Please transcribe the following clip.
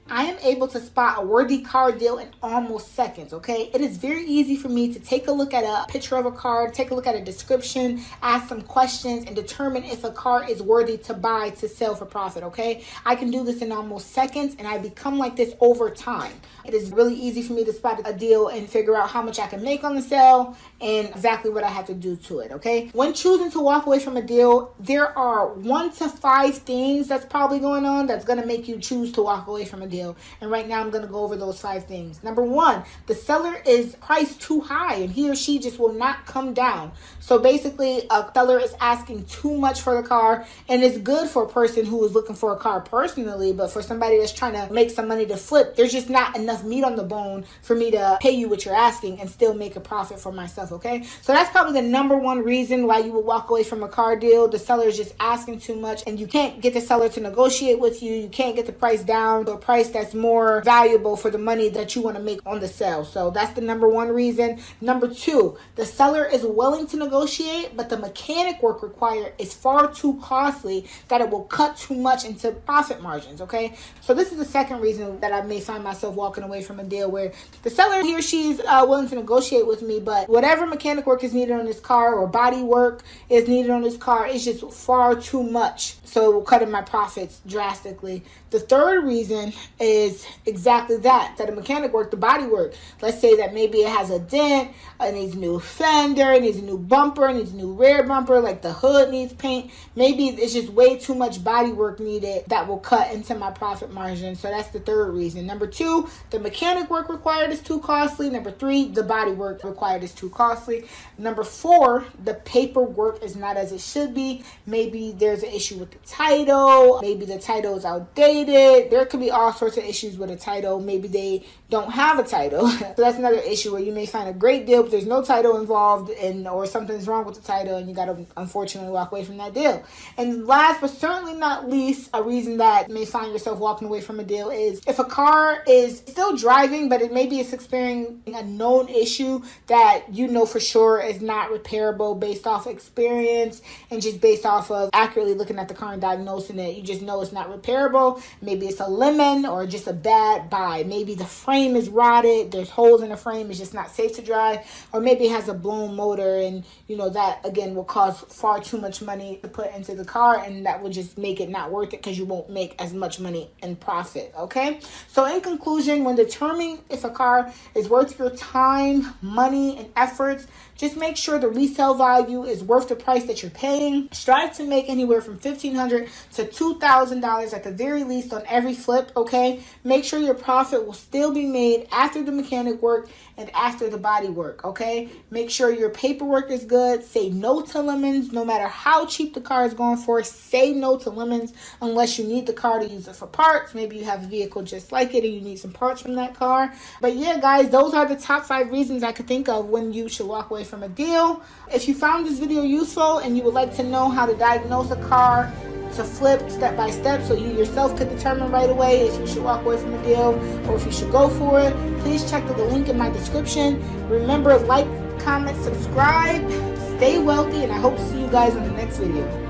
I am able to spot a worthy car deal in almost seconds, okay? It is very easy for me to take a look at a picture of a car, take a look at a description, ask some questions, and determine if a car is worthy to buy, to sell for profit, okay? I can do this in almost seconds, and I become like this over time. It is really easy for me to spot a deal and figure out how much I can make on the sale and exactly what I have to do to it, okay? When choosing to walk away from a deal, there are 1 to 5 things that's probably going on that's gonna make you choose to walk away from a deal. And right now I'm going to go over those 5 things. Number 1, the seller is priced too high and he or she just will not come down. So basically a seller is asking too much for the car, and it's good for a person who is looking for a car personally, but for somebody that's trying to make some money to flip, there's just not enough meat on the bone for me to pay you what you're asking and still make a profit for myself, okay? So that's probably the number 1 reason why you would walk away from a car deal. The seller is just asking too much and you can't get the seller to negotiate with you. You can't get the price down to a price that's more valuable for the money that you want to make on the sale. So that's the number 1 reason. Number 2, the seller is willing to negotiate, but the mechanic work required is far too costly that it will cut too much into profit margins, okay? So this is the second reason that I may find myself walking away from a deal where the seller, he or she is willing to negotiate with me, but whatever mechanic work is needed on this car or body work is needed on this car is just far too much. So it will cut in my profits drastically. The third reason is exactly that the mechanic work, the body work. Let's say that maybe it has a dent, it needs a new fender, it needs a new bumper, it needs a new rear bumper, like the hood needs paint. Maybe it's just way too much body work needed that will cut into my profit margin. So that's the third reason. Number 2, the mechanic work required is too costly. Number 3, the body work required is too costly. Number 4, the paperwork is not as it should be. Maybe there's an issue with the title. Maybe the title is outdated. There could be all sorts of issues with a title. Maybe they don't have a title. So that's another issue where you may find a great deal, but there's no title involved, or something's wrong with the title and you got to unfortunately walk away from that deal. And last but certainly not least, a reason that you may find yourself walking away from a deal is if a car is still driving, but it maybe it's experiencing a known issue that you know for sure is not repairable based off experience and just based off of accurately looking at the car and diagnosing it. You just know it's not repairable. Maybe it's a lemon or just a bad buy. Maybe the frame is rotted. There's holes in the frame. It's just not safe to drive. Or maybe it has a blown motor, and you know that again will cause far too much money to put into the car, and that will just make it not worth it because you won't make as much money in profit, okay? So in conclusion, when determining if a car is worth your time, money, and efforts, just make sure the resale value is worth the price that you're paying. Strive to make anywhere from $1,500 to $2,000 at the very least on every flip, okay? Make sure your profit will still be made after the mechanic work and after the body work, okay? Make sure your paperwork is good. Say no to lemons. No matter how cheap the car is going for, say no to lemons unless you need the car to use it for parts. Maybe you have a vehicle just like it and you need some parts from that car. But yeah, guys, those are the top 5 reasons I could think of when you should walk away from a deal. If you found this video useful and you would like to know how to diagnose a car to flip step by step so you yourself could determine right away if you should walk away from a deal or if you should go for it, please check the link in my description. Remember, like, comment, subscribe, stay wealthy, and I hope to see you guys in the next video.